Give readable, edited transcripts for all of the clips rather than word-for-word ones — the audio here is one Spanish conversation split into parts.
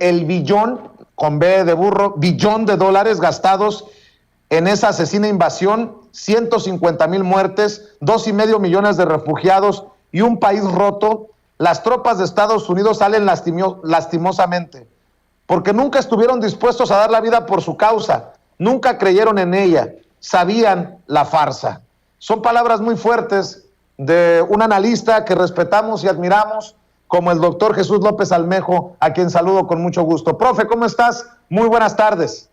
el billón, con B de burro, billón de dólares gastados en esa asesina invasión, 150,000 muertes, 2,5 millones de refugiados y un país roto, las tropas de Estados Unidos salen lastimosamente, porque nunca estuvieron dispuestos a dar la vida por su causa, nunca creyeron en ella, sabían la farsa. Son palabras muy fuertes de un analista que respetamos y admiramos, como el doctor Jesús López Almejo, a quien saludo con mucho gusto. Profe, ¿cómo estás? Muy buenas tardes.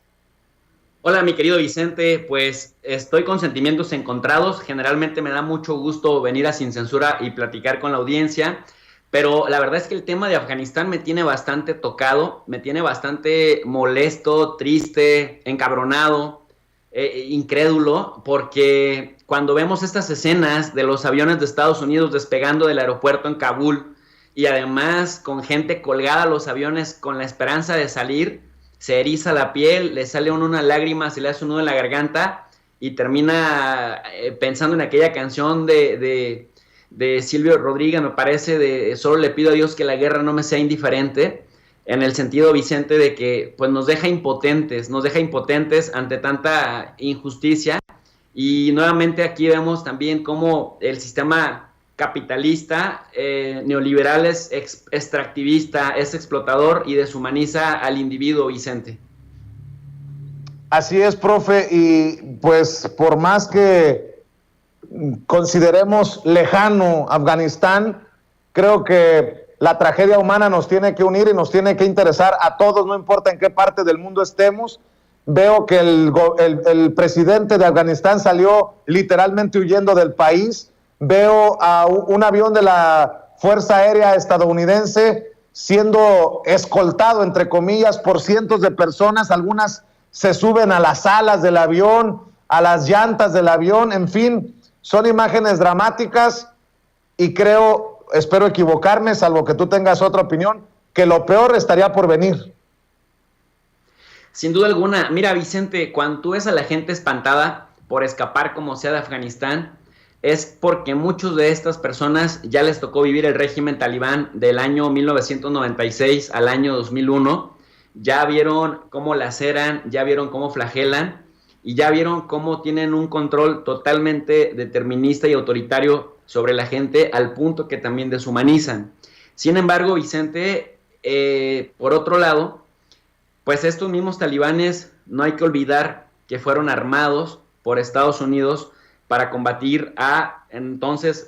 Hola, mi querido Vicente, pues estoy con sentimientos encontrados. Generalmente me da mucho gusto venir a Sin Censura y platicar con la audiencia, pero la verdad es que el tema de Afganistán me tiene bastante tocado, me tiene bastante molesto, triste, encabronado, incrédulo, porque cuando vemos estas escenas de los aviones de Estados Unidos despegando del aeropuerto en Kabul, y además con gente colgada a los aviones con la esperanza de salir, se eriza la piel, le sale una lágrima, se le hace un nudo en la garganta y termina pensando en aquella canción de Silvio Rodríguez, me parece, de solo le pido a Dios que la guerra no me sea indiferente, en el sentido, Vicente, de que pues nos deja impotentes ante tanta injusticia. Y nuevamente aquí vemos también cómo el sistema capitalista, neoliberal, es extractivista, es explotador y deshumaniza al individuo, Vicente. Así es, profe, y pues por más que consideremos lejano Afganistán, creo que la tragedia humana nos tiene que unir y nos tiene que interesar a todos, no importa en qué parte del mundo estemos. Veo que el presidente de Afganistán salió literalmente huyendo del país. Veo a un avión de la Fuerza Aérea estadounidense siendo escoltado, entre comillas, por cientos de personas. Algunas se suben a las alas del avión, a las llantas del avión. En fin, son imágenes dramáticas y creo, espero equivocarme, salvo que tú tengas otra opinión, que lo peor estaría por venir. Sin duda alguna. Mira, Vicente, cuando tú ves a la gente espantada por escapar como sea de Afganistán, es porque muchos de estas personas ya les tocó vivir el régimen talibán del año 1996 al año 2001, ya vieron cómo laceran, ya vieron cómo flagelan y ya vieron cómo tienen un control totalmente determinista y autoritario sobre la gente, al punto que también deshumanizan. Sin embargo, Vicente, por otro lado, pues estos mismos talibanes, no hay que olvidar que fueron armados por Estados Unidos para combatir a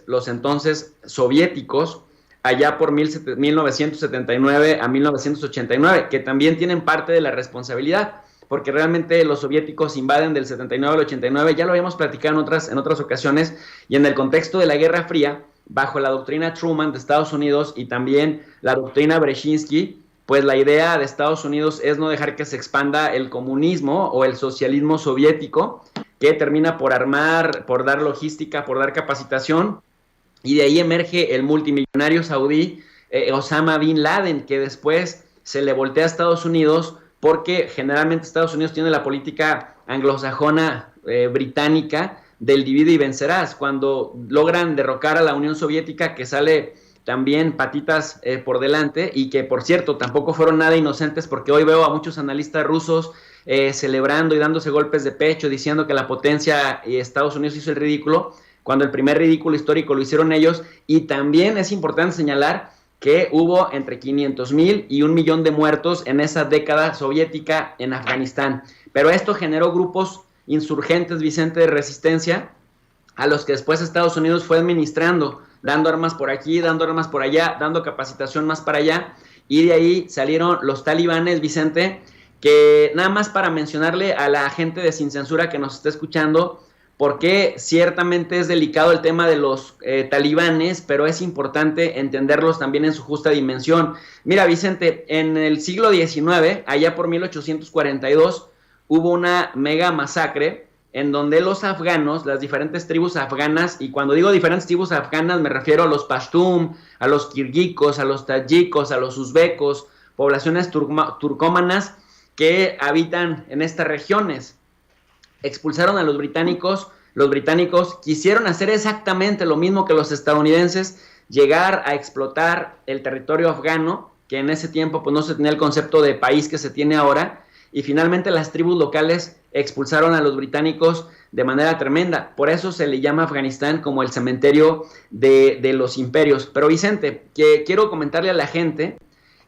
los entonces soviéticos allá por 1979 a 1989, que también tienen parte de la responsabilidad, porque realmente los soviéticos invaden del 79 al 89, ya lo habíamos platicado en otras ocasiones, y en el contexto de la Guerra Fría, bajo la doctrina Truman de Estados Unidos y también la doctrina Brzezinski, pues la idea de Estados Unidos es no dejar que se expanda el comunismo o el socialismo soviético, que termina por armar, por dar logística, por dar capacitación, y de ahí emerge el multimillonario saudí Osama Bin Laden, que después se le voltea a Estados Unidos, porque generalmente Estados Unidos tiene la política anglosajona británica del divide y vencerás. Cuando logran derrocar a la Unión Soviética, que sale también patitas por delante, y que por cierto tampoco fueron nada inocentes, porque hoy veo a muchos analistas rusos celebrando y dándose golpes de pecho, diciendo que la potencia y Estados Unidos hizo el ridículo, cuando el primer ridículo histórico lo hicieron ellos. Y también es importante señalar que hubo entre 500,000 y 1,000,000 de muertos en esa década soviética en Afganistán. Pero esto generó grupos insurgentes, Vicente, de resistencia, a los que después Estados Unidos fue administrando, dando armas por aquí, dando armas por allá, dando capacitación más para allá, y de ahí salieron los talibanes, Vicente, que nada más para mencionarle a la gente de Sin Censura que nos está escuchando, porque ciertamente es delicado el tema de los talibanes, pero es importante entenderlos también en su justa dimensión. Mira, Vicente, en el siglo XIX, allá por 1842, hubo una mega masacre en donde los afganos, las diferentes tribus afganas, y cuando digo diferentes tribus afganas me refiero a los pashtun, a los kirguicos, a los tayikos, a los uzbecos, poblaciones turcómanas que habitan en estas regiones. Expulsaron a los británicos quisieron hacer exactamente lo mismo que los estadounidenses, llegar a explotar el territorio afgano que en ese tiempo pues no se tenía el concepto de país que se tiene ahora, y finalmente las tribus locales expulsaron a los británicos de manera tremenda. Por eso se le llama Afganistán como el cementerio de los imperios. Pero Vicente, que quiero comentarle a la gente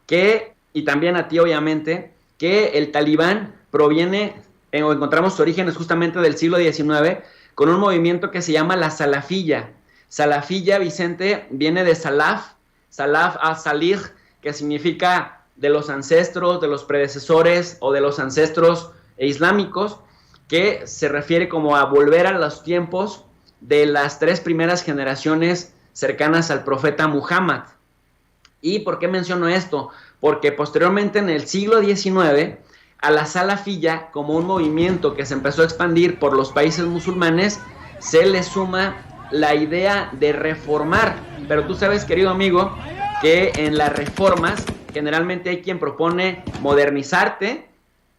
que, y también a ti obviamente, que el talibán proviene, o encontramos sus orígenes justamente del siglo XIX, con un movimiento que se llama la salafilla. Salafilla, Vicente, viene de salaf a salir, que significa de los ancestros, de los predecesores o de los ancestros islámicos, que se refiere como a volver a los tiempos de las 3 primeras generaciones cercanas al profeta Muhammad. ¿Y por qué menciono esto? Porque posteriormente en el siglo XIX, a la salafilla, como un movimiento que se empezó a expandir por los países musulmanes, se le suma la idea de reformar. Pero tú sabes, querido amigo, que en las reformas generalmente hay quien propone modernizarte,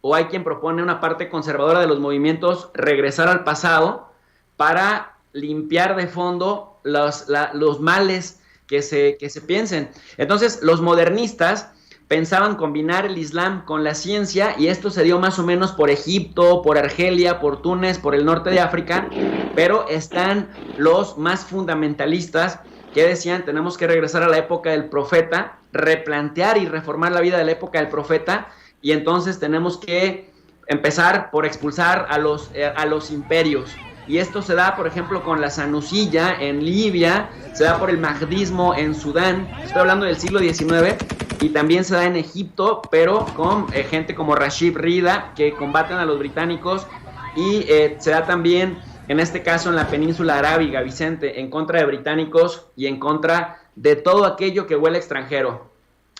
o hay quien propone una parte conservadora de los movimientos, regresar al pasado para limpiar de fondo los males que se piensen. Entonces, los modernistas pensaban combinar el Islam con la ciencia, y esto se dio más o menos por Egipto, por Argelia, por Túnez, por el norte de África, pero están los más fundamentalistas que decían: tenemos que regresar a la época del profeta, replantear y reformar la vida de la época del profeta, y entonces tenemos que empezar por expulsar a los imperios. Y esto se da, por ejemplo, con la Sanusilla en Libia, se da por el mahdismo en Sudán, estoy hablando del siglo XIX, y también se da en Egipto, pero con gente como Rashid Rida, que combaten a los británicos, y se da también, en este caso, en la península arábiga, Vicente, en contra de británicos y en contra de todo aquello que huele extranjero.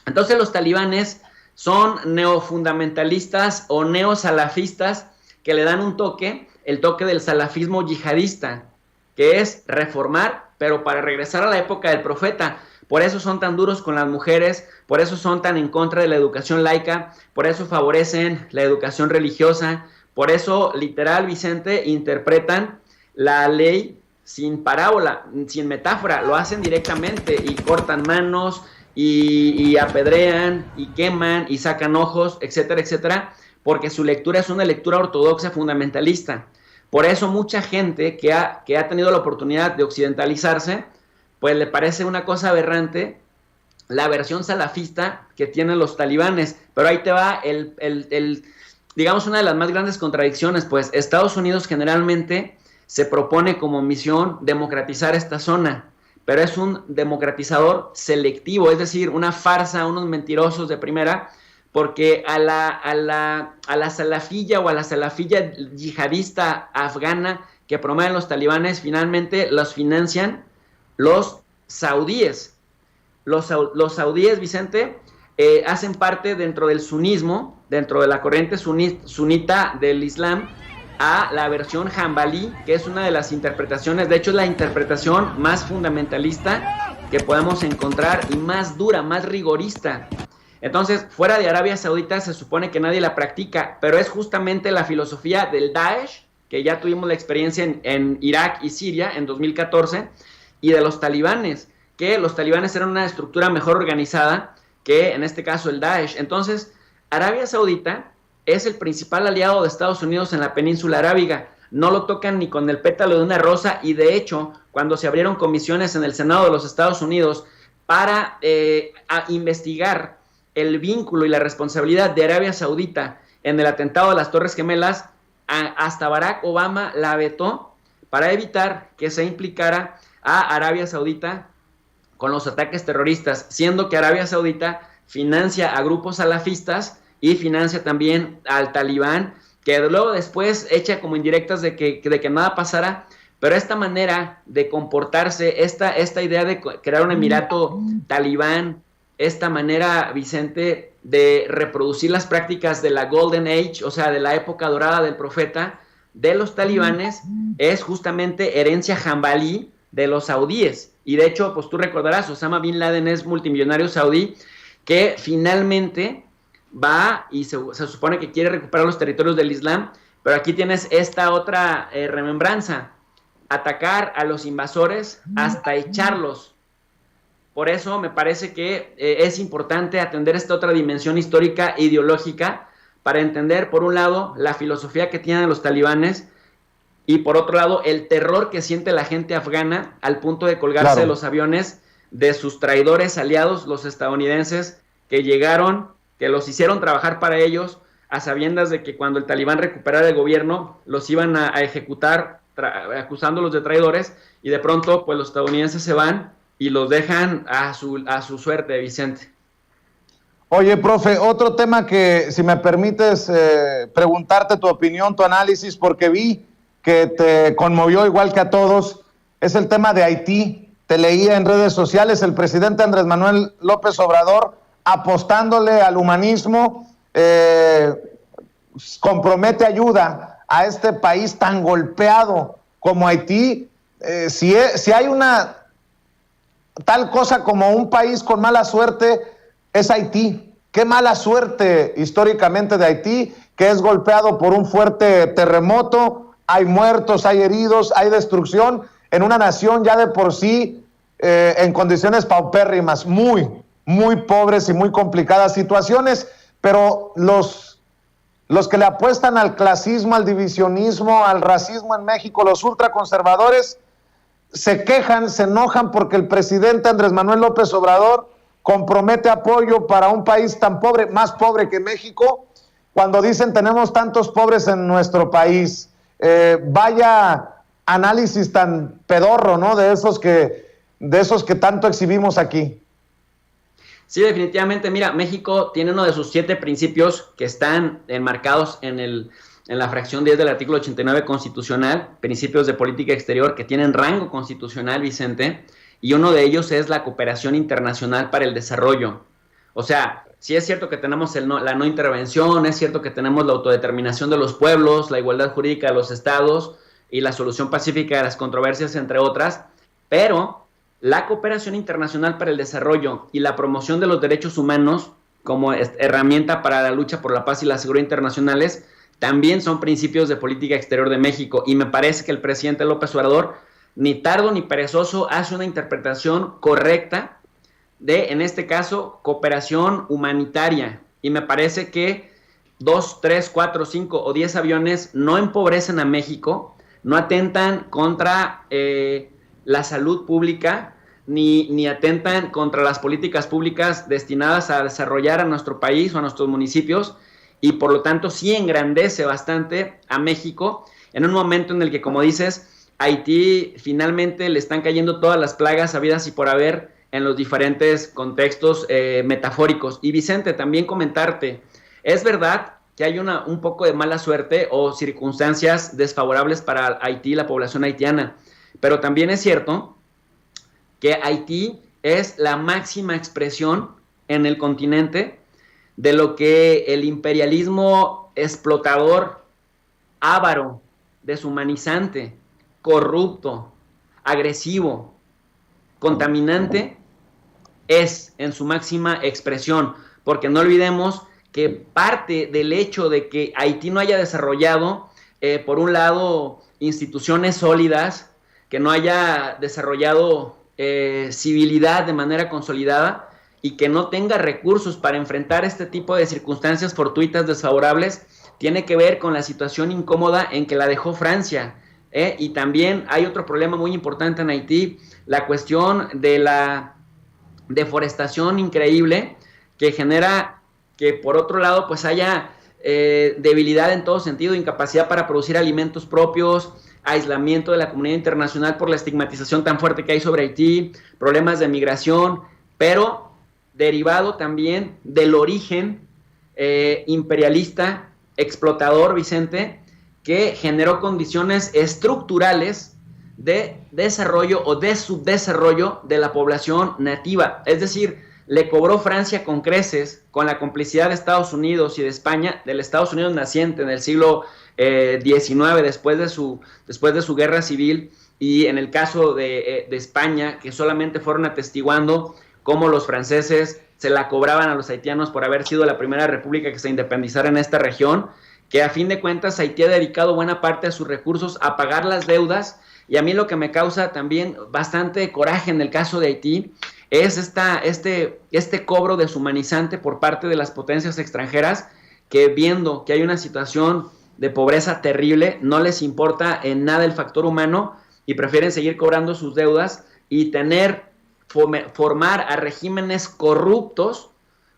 Entonces los talibanes son neofundamentalistas o neosalafistas que le dan un toque, el toque del salafismo yihadista, que es reformar, pero para regresar a la época del profeta. Por eso son tan duros con las mujeres, por eso son tan en contra de la educación laica, por eso favorecen la educación religiosa, por eso, literal, Vicente, interpretan la ley sin parábola, sin metáfora, lo hacen directamente y cortan manos y apedrean y queman y sacan ojos, etcétera, etcétera, porque su lectura es una lectura ortodoxa fundamentalista. Por eso mucha gente que ha tenido la oportunidad de occidentalizarse, pues le parece una cosa aberrante la versión salafista que tienen los talibanes. Pero ahí te va digamos, una de las más grandes contradicciones, pues Estados Unidos generalmente se propone como misión democratizar esta zona, pero es un democratizador selectivo, es decir, una farsa, unos mentirosos de primera, porque a la salafilla o a la salafilla yihadista afgana que promueven los talibanes, finalmente los financian los saudíes. Los saudíes, Vicente, hacen parte dentro del sunismo, dentro de la corriente sunita del Islam, a la versión Hanbalí, que es una de las interpretaciones, de hecho es la interpretación más fundamentalista que podemos encontrar y más dura, más rigorista. Entonces, fuera de Arabia Saudita se supone que nadie la practica, pero es justamente la filosofía del Daesh, que ya tuvimos la experiencia en Irak y Siria en 2014, y de los talibanes, que los talibanes eran una estructura mejor organizada que en este caso el Daesh. Entonces, Arabia Saudita es el principal aliado de Estados Unidos en la península arábiga. No lo tocan ni con el pétalo de una rosa, y de hecho, cuando se abrieron comisiones en el Senado de los Estados Unidos para investigar el vínculo y la responsabilidad de Arabia Saudita en el atentado de las Torres Gemelas, hasta Barack Obama la vetó para evitar que se implicara a Arabia Saudita con los ataques terroristas, siendo que Arabia Saudita financia a grupos salafistas y financia también al talibán, que luego después echa como indirectas de que nada pasara. Pero esta manera de comportarse, esta idea de crear un emirato talibán, esta manera, Vicente, de reproducir las prácticas de la Golden Age, o sea, de la época dorada del profeta, de los talibanes, es justamente herencia hanbalí de los saudíes. Y de hecho, pues tú recordarás, Osama Bin Laden es multimillonario saudí que finalmente va y se supone que quiere recuperar los territorios del Islam, pero aquí tienes esta otra remembranza: atacar a los invasores hasta echarlos. por eso me parece que es importante atender esta otra dimensión histórica e ideológica para entender, por un lado, la filosofía que tienen los talibanes y, por otro lado, el terror que siente la gente afgana al punto de colgarse de los aviones de sus traidores aliados, los estadounidenses, que llegaron, que los hicieron trabajar para ellos, a sabiendas de que cuando el talibán recuperara el gobierno, los iban a ejecutar acusándolos de traidores, y de pronto pues los estadounidenses se van y los dejan a su suerte, Vicente. Oye, profe, otro tema que, si me permites preguntarte tu opinión, tu análisis, porque vi que te conmovió igual que a todos, es el tema de Haití. Te leía en redes sociales el presidente Andrés Manuel López Obrador apostándole al humanismo, compromete ayuda a este país tan golpeado como Haití. Si hay una tal cosa como un país con mala suerte, es Haití. Qué mala suerte históricamente de Haití, que es golpeado por un fuerte terremoto, hay muertos, hay heridos, hay destrucción en una nación ya de por sí en condiciones paupérrimas, muy, muy pobres y muy complicadas situaciones, pero los que le apuestan al clasismo, al divisionismo, al racismo en México, los ultraconservadores, se quejan, se enojan porque el presidente Andrés Manuel López Obrador compromete apoyo para un país tan pobre, más pobre que México, cuando dicen tenemos tantos pobres en nuestro país. Vaya análisis tan pedorro, ¿no? De esos que tanto exhibimos aquí. Sí, definitivamente. Mira, México tiene uno de sus 7 principios que están enmarcados en la fracción 10 del artículo 89 constitucional, principios de política exterior que tienen rango constitucional, Vicente, y uno de ellos es la cooperación internacional para el desarrollo. O sea, sí es cierto que tenemos la no intervención, es cierto que tenemos la autodeterminación de los pueblos, la igualdad jurídica de los estados y la solución pacífica de las controversias, entre otras, pero la cooperación internacional para el desarrollo y la promoción de los derechos humanos como herramienta para la lucha por la paz y la seguridad internacionales también son principios de política exterior de México, y me parece que el presidente López Obrador, ni tardo ni perezoso, hace una interpretación correcta de, en este caso, cooperación humanitaria, y me parece que 2, 3, 4, 5 o 10 aviones no empobrecen a México, no atentan contra la salud pública, ni atentan contra las políticas públicas destinadas a desarrollar a nuestro país o a nuestros municipios, y por lo tanto sí engrandece bastante a México en un momento en el que, como dices, Haití finalmente le están cayendo todas las plagas habidas y por haber en los diferentes contextos metafóricos. Y Vicente, también comentarte, es verdad que hay un poco de mala suerte o circunstancias desfavorables para Haití, la población haitiana, pero también es cierto que Haití es la máxima expresión en el continente de lo que el imperialismo explotador, avaro, deshumanizante, corrupto, agresivo, contaminante, es en su máxima expresión, porque no olvidemos que parte del hecho de que Haití no haya desarrollado, por un lado, instituciones sólidas, que no haya desarrollado civilidad de manera consolidada, y que no tenga recursos para enfrentar este tipo de circunstancias fortuitas desfavorables, tiene que ver con la situación incómoda en que la dejó Francia. Y también hay otro problema muy importante en Haití, la cuestión de la deforestación increíble que genera que, por otro lado, pues haya debilidad en todo sentido, incapacidad para producir alimentos propios, aislamiento de la comunidad internacional por la estigmatización tan fuerte que hay sobre Haití, problemas de migración, pero derivado también del origen imperialista, explotador, Vicente, que generó condiciones estructurales de desarrollo o de subdesarrollo de la población nativa. Es decir, le cobró Francia con creces, con la complicidad de Estados Unidos y de España, del Estados Unidos naciente en el siglo XIX, después de su guerra civil, y en el caso de España, que solamente fueron atestiguando cómo los franceses se la cobraban a los haitianos por haber sido la primera república que se independizara en esta región, que a fin de cuentas Haití ha dedicado buena parte de sus recursos a pagar las deudas. Y a mí lo que me causa también bastante coraje en el caso de Haití es este cobro deshumanizante por parte de las potencias extranjeras que, viendo que hay una situación de pobreza terrible, no les importa en nada el factor humano y prefieren seguir cobrando sus deudas y formar a regímenes corruptos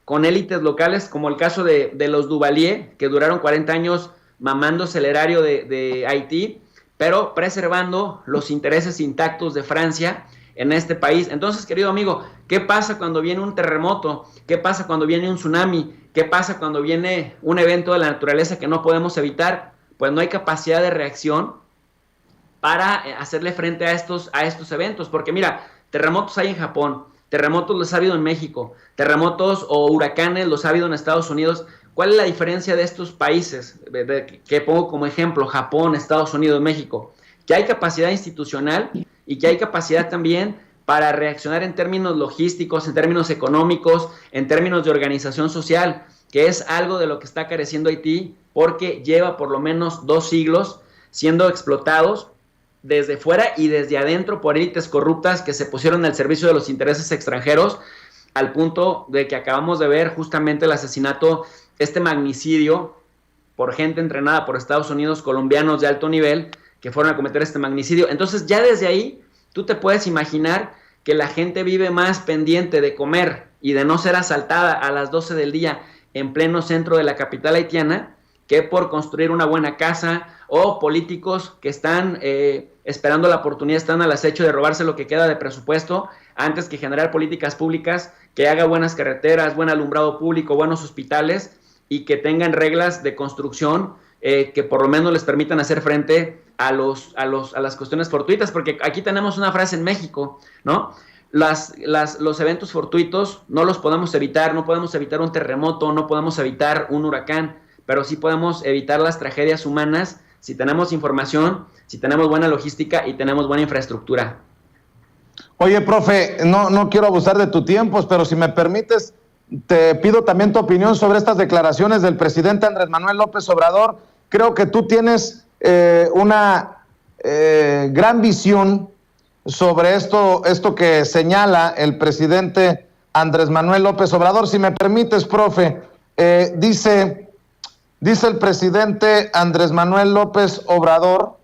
con élites locales, como el caso de los Duvalier, que duraron 40 años mamándose el erario de Haití, pero preservando los intereses intactos de Francia en este país. Entonces, querido amigo, ¿qué pasa cuando viene un terremoto? ¿Qué pasa cuando viene un tsunami? ¿Qué pasa cuando viene un evento de la naturaleza que no podemos evitar? Pues no hay capacidad de reacción para hacerle frente a estos eventos, porque mira, terremotos hay en Japón, terremotos los ha habido en México, terremotos o huracanes los ha habido en Estados Unidos. ¿Cuál es la diferencia de estos países? Que pongo como ejemplo, Japón, Estados Unidos, México, que hay capacidad institucional y que hay capacidad también para reaccionar en términos logísticos, en términos económicos, en términos de organización social, que es algo de lo que está careciendo Haití, porque lleva por lo menos 2 siglos siendo explotados desde fuera y desde adentro por élites corruptas que se pusieron al servicio de los intereses extranjeros, al punto de que acabamos de ver justamente el asesinato, este magnicidio por gente entrenada por Estados Unidos, colombianos de alto nivel, que fueron a cometer este magnicidio. Entonces ya desde ahí tú te puedes imaginar que la gente vive más pendiente de comer y de no ser asaltada a las 12 del día en pleno centro de la capital haitiana que por construir una buena casa, o políticos que están esperando la oportunidad, están al acecho de robarse lo que queda de presupuesto antes que generar políticas públicas que haga buenas carreteras, buen alumbrado público, buenos hospitales y que tengan reglas de construcción que por lo menos les permitan hacer frente a las cuestiones fortuitas, porque aquí tenemos una frase en México, ¿no? Los eventos fortuitos no los podemos evitar, no podemos evitar un terremoto, no podemos evitar un huracán, pero sí podemos evitar las tragedias humanas si tenemos información, si tenemos buena logística y tenemos buena infraestructura. Oye, profe, no quiero abusar de tu tiempo, pero si me permites, te pido también tu opinión sobre estas declaraciones del presidente Andrés Manuel López Obrador. Creo que tú tienes una gran visión sobre esto que señala el presidente Andrés Manuel López Obrador. Si me permites, profe, dice el presidente Andrés Manuel López Obrador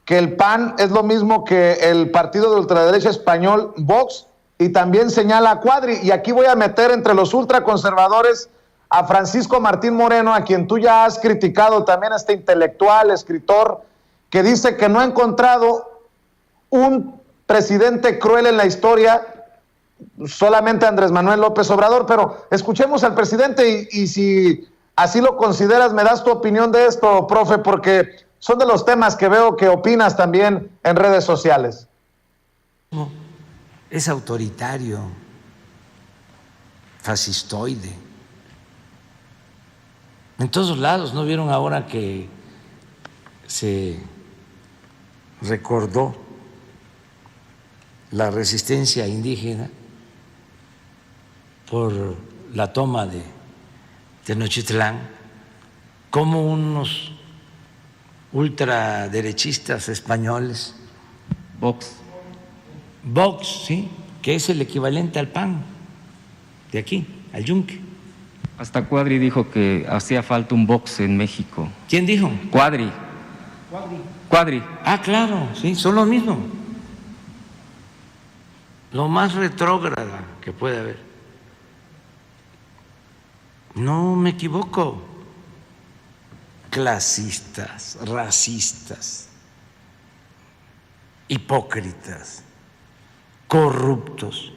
que el PAN es lo mismo que el partido de ultraderecha español Vox, y también señala a Cuadri, y aquí voy a meter entre los ultraconservadores a Francisco Martín Moreno, a quien tú ya has criticado también, este intelectual, escritor, que dice que no ha encontrado un presidente cruel en la historia, solamente Andrés Manuel López Obrador. Pero escuchemos al presidente y si así lo consideras, me das tu opinión de esto, profe, porque son de los temas que veo que opinas también en redes sociales. Es autoritario, fascistoide. En todos lados, ¿no vieron ahora que se recordó la resistencia indígena por la toma de Tenochtitlán? Como unos ultraderechistas españoles, Vox, sí, que es el equivalente al PAN de aquí, al yunque. Hasta Cuadri dijo que hacía falta un Vox en México. ¿Quién dijo? Cuadri. Ah, claro, sí, son lo mismo. Lo más retrógrada que puede haber. No me equivoco. Clasistas, racistas, hipócritas, corruptos,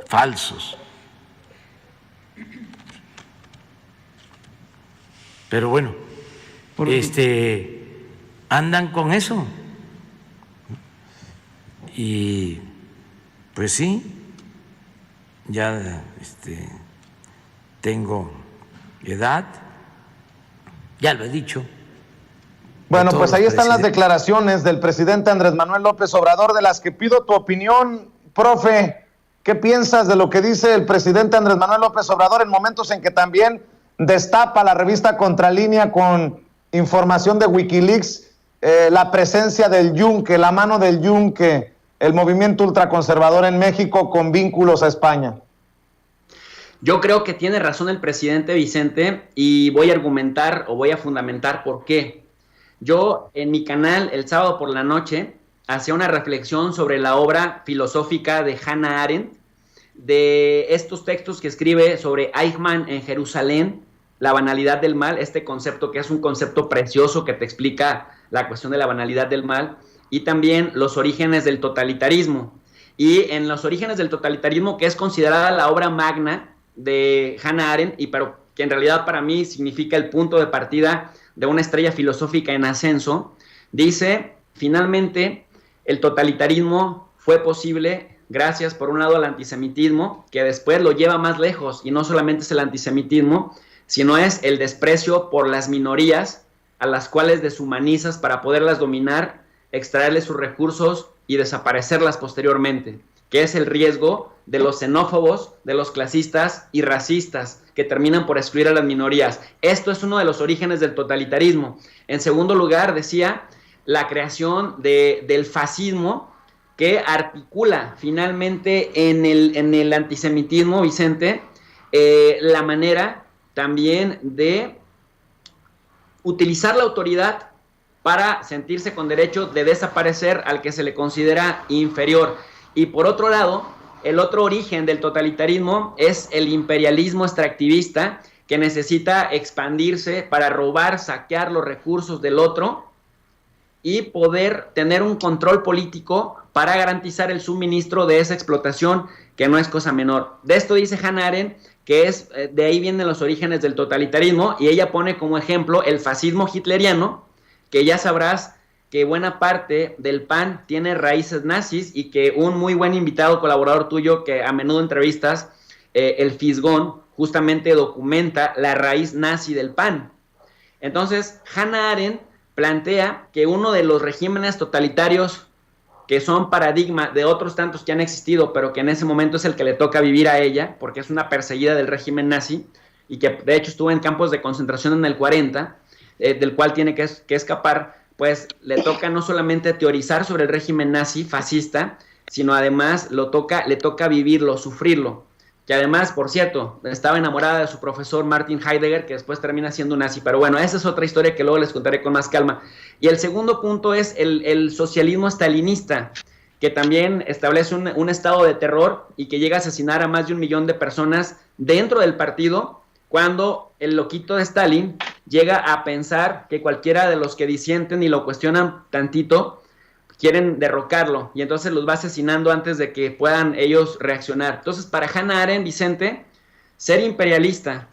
falsos. Pero bueno, andan con eso. Y pues sí, ya tengo edad, ya lo he dicho. Bueno, pues ahí están las declaraciones del presidente Andrés Manuel López Obrador, de las que pido tu opinión, profe. ¿Qué piensas de lo que dice el presidente Andrés Manuel López Obrador en momentos en que también destapa la revista Contralínea con información de Wikileaks la presencia del Yunque, la mano del Yunque, el movimiento ultraconservador en México con vínculos a España? Yo creo que tiene razón el presidente Vicente y voy a argumentar o voy a fundamentar por qué. Yo en mi canal el sábado por la noche hacía una reflexión sobre la obra filosófica de Hannah Arendt, de estos textos que escribe sobre Eichmann en Jerusalén, la banalidad del mal, este concepto que es un concepto precioso que te explica la cuestión de la banalidad del mal, y también los orígenes del totalitarismo. Y en los orígenes del totalitarismo, que es considerada la obra magna de Hannah Arendt, pero que en realidad para mí significa el punto de partida de una estrella filosófica en ascenso, dice, finalmente, el totalitarismo fue posible gracias, por un lado, al antisemitismo, que después lo lleva más lejos, y no solamente es el antisemitismo, sino es el desprecio por las minorías a las cuales deshumanizas para poderlas dominar, extraerles sus recursos y desaparecerlas posteriormente, que es el riesgo de los xenófobos, de los clasistas y racistas, que terminan por excluir a las minorías. Esto es uno de los orígenes del totalitarismo. En segundo lugar, decía, la creación del fascismo, que articula finalmente en el antisemitismo, Vicente, la manera también de utilizar la autoridad para sentirse con derecho de desaparecer al que se le considera inferior. Y por otro lado, el otro origen del totalitarismo es el imperialismo extractivista, que necesita expandirse para robar, saquear los recursos del otro y poder tener un control político para garantizar el suministro de esa explotación, que no es cosa menor. De esto dice Hannah Arendt, que es, de ahí vienen los orígenes del totalitarismo, y ella pone como ejemplo el fascismo hitleriano, que ya sabrás que buena parte del PAN tiene raíces nazis, y que un muy buen invitado, colaborador tuyo, que a menudo entrevistas, el Fisgón, justamente documenta la raíz nazi del PAN. Entonces, Hannah Arendt plantea que uno de los regímenes totalitarios que son paradigma de otros tantos que han existido, pero que en ese momento es el que le toca vivir a ella, porque es una perseguida del régimen nazi, y que de hecho estuvo en campos de concentración en el 40, del cual tiene que escapar, pues le toca no solamente teorizar sobre el régimen nazi fascista, sino además le toca vivirlo, sufrirlo. Que además, por cierto, estaba enamorada de su profesor Martin Heidegger, que después termina siendo un nazi. Pero bueno, esa es otra historia que luego les contaré con más calma. Y el segundo punto es el socialismo estalinista, que también establece un estado de terror y que llega a asesinar a más de 1 millón de personas dentro del partido, cuando el loquito de Stalin llega a pensar que cualquiera de los que disienten y lo cuestionan tantito quieren derrocarlo, y entonces los va asesinando antes de que puedan ellos reaccionar. Entonces, para Hannah Arendt, Vicente, ser imperialista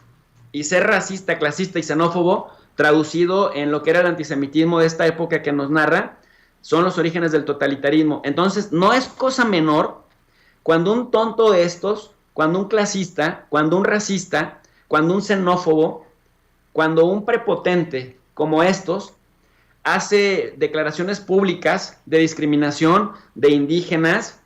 y ser racista, clasista y xenófobo, traducido en lo que era el antisemitismo de esta época que nos narra, son los orígenes del totalitarismo. Entonces, no es cosa menor cuando un tonto de estos, cuando un clasista, cuando un racista, cuando un xenófobo, cuando un prepotente como estos hace declaraciones públicas de discriminación de indígenas,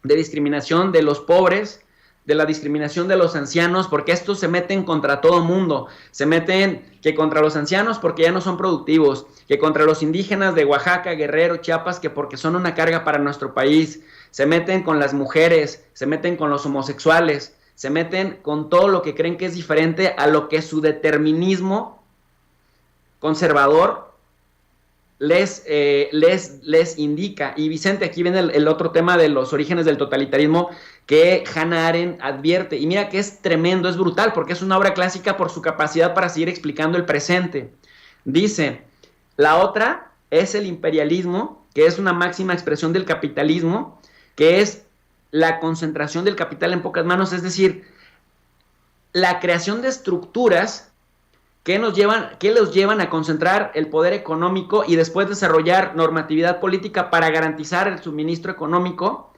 de discriminación de los pobres, de la discriminación de los ancianos, porque estos se meten contra todo mundo. Se meten que contra los ancianos porque ya no son productivos, que contra los indígenas de Oaxaca, Guerrero, Chiapas, que porque son una carga para nuestro país. Se meten con las mujeres, se meten con los homosexuales, se meten con todo lo que creen que es diferente a lo que su determinismo conservador les indica. Y Vicente, aquí viene el otro tema de los orígenes del totalitarismo que Hannah Arendt advierte, y mira que es tremendo, es brutal, porque es una obra clásica por su capacidad para seguir explicando el presente. Dice, la otra es el imperialismo, que es una máxima expresión del capitalismo, que es la concentración del capital en pocas manos, es decir, la creación de estructuras que los llevan a concentrar el poder económico y después desarrollar normatividad política para garantizar el suministro económico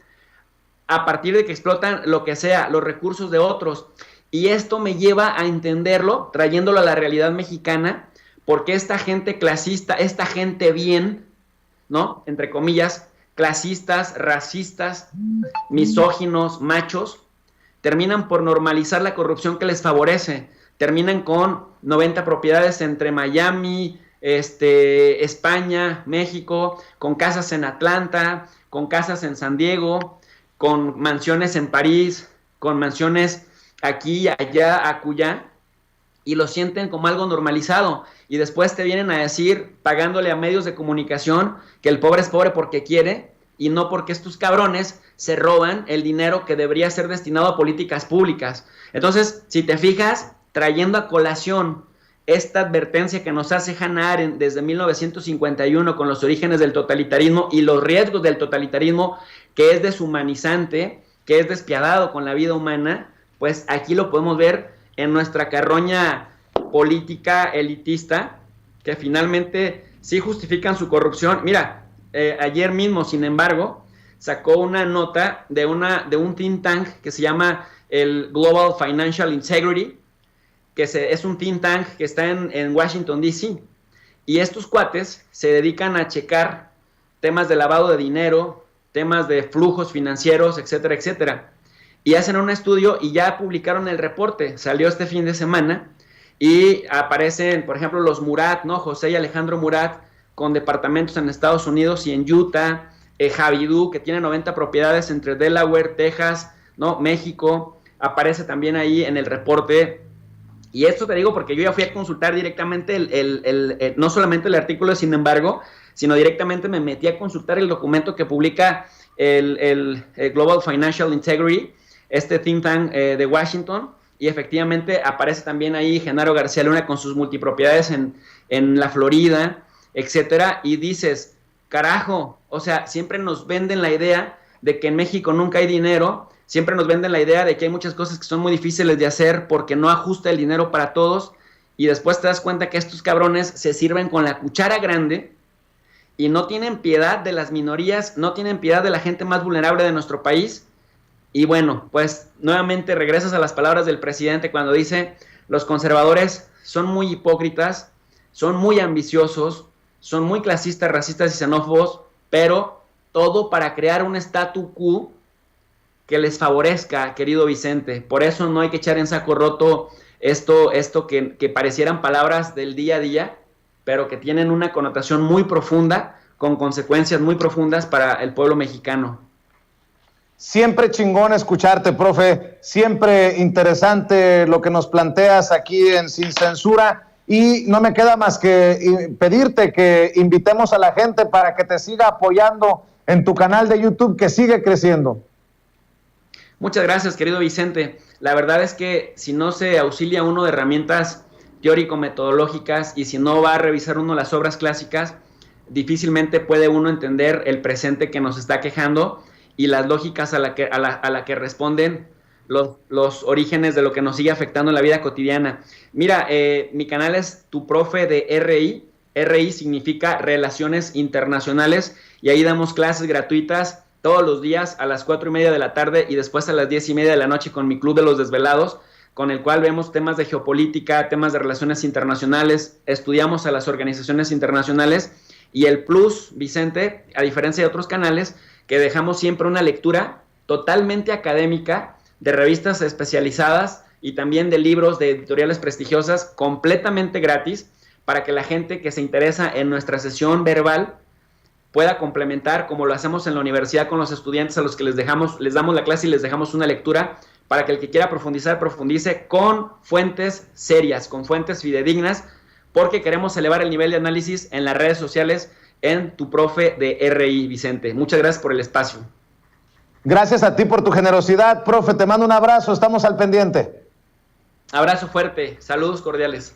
a partir de que explotan lo que sea, los recursos de otros. Y esto me lleva a entenderlo, trayéndolo a la realidad mexicana, porque esta gente clasista, esta gente bien, ¿no? Entre comillas, clasistas, racistas, misóginos, machos, terminan por normalizar la corrupción que les favorece. Terminan con 90 propiedades entre Miami, España, México, con casas en Atlanta, con casas en San Diego, con mansiones en París, con mansiones aquí, allá, acullá, y lo sienten como algo normalizado. Y después te vienen a decir, pagándole a medios de comunicación, que el pobre es pobre porque quiere, y no porque estos cabrones se roban el dinero que debería ser destinado a políticas públicas. Entonces, si te fijas, trayendo a colación esta advertencia que nos hace Hannah Arendt desde 1951 con los orígenes del totalitarismo y los riesgos del totalitarismo, que es deshumanizante, que es despiadado con la vida humana, pues aquí lo podemos ver en nuestra carroña política elitista, que finalmente sí justifican su corrupción. Mira, ayer mismo, sin embargo, sacó una nota de un think tank que se llama el Global Financial Integrity, que es un think tank que está en Washington, D.C., y estos cuates se dedican a checar temas de lavado de dinero, temas de flujos financieros, etcétera, etcétera. Y hacen un estudio y ya publicaron el reporte, salió este fin de semana, y aparecen, por ejemplo, los Murat, ¿no? José y Alejandro Murat, con departamentos en Estados Unidos y en Utah, Javidú, que tiene 90 propiedades entre Delaware, Texas, ¿no? México, aparece también ahí en el reporte. Y esto te digo porque yo ya fui a consultar directamente no solamente el artículo, sin embargo, sino directamente me metí a consultar el documento que publica el Global Financial Integrity, este think tank de Washington, y efectivamente aparece también ahí Genaro García Luna con sus multipropiedades en la Florida, etcétera, y dices, carajo, o sea, siempre nos venden la idea de que en México nunca hay dinero, siempre nos venden la idea de que hay muchas cosas que son muy difíciles de hacer porque no ajusta el dinero para todos, y después te das cuenta que estos cabrones se sirven con la cuchara grande y no tienen piedad de las minorías, no tienen piedad de la gente más vulnerable de nuestro país. Y bueno, pues nuevamente regresas a las palabras del presidente cuando dice, los conservadores son muy hipócritas, son muy ambiciosos, son muy clasistas, racistas y xenófobos, pero todo para crear un statu quo que les favorezca, querido Vicente. Por eso no hay que echar en saco roto esto que parecieran palabras del día a día, pero que tienen una connotación muy profunda, con consecuencias muy profundas para el pueblo mexicano. Siempre chingón escucharte, profe. Siempre interesante lo que nos planteas aquí en Sin Censura. Y no me queda más que pedirte que invitemos a la gente para que te siga apoyando en tu canal de YouTube, que sigue creciendo. Muchas gracias, querido Vicente. La verdad es que si no se auxilia uno de herramientas teórico-metodológicas y si no va a revisar uno las obras clásicas, difícilmente puede uno entender el presente que nos está quejando y las lógicas a la que responden los orígenes de lo que nos sigue afectando en la vida cotidiana. Mira, mi canal es Tu Profe de RI. RI significa Relaciones Internacionales, y ahí damos clases gratuitas todos los días a las 4:30 de la tarde y después a las 10:30 de la noche con mi Club de los Desvelados, con el cual vemos temas de geopolítica, temas de relaciones internacionales, estudiamos a las organizaciones internacionales. Y el plus, Vicente, a diferencia de otros canales, que dejamos siempre una lectura totalmente académica de revistas especializadas y también de libros de editoriales prestigiosas completamente gratis, para que la gente que se interesa en nuestra sesión verbal pueda complementar, como lo hacemos en la universidad con los estudiantes a los que les damos la clase y les dejamos una lectura, para que el que quiera profundizar, profundice con fuentes serias, con fuentes fidedignas, porque queremos elevar el nivel de análisis en las redes sociales en Tu Profe de RI, Vicente. Muchas gracias por el espacio. Gracias a ti por tu generosidad, profe. Te mando un abrazo, estamos al pendiente. Abrazo fuerte, saludos cordiales.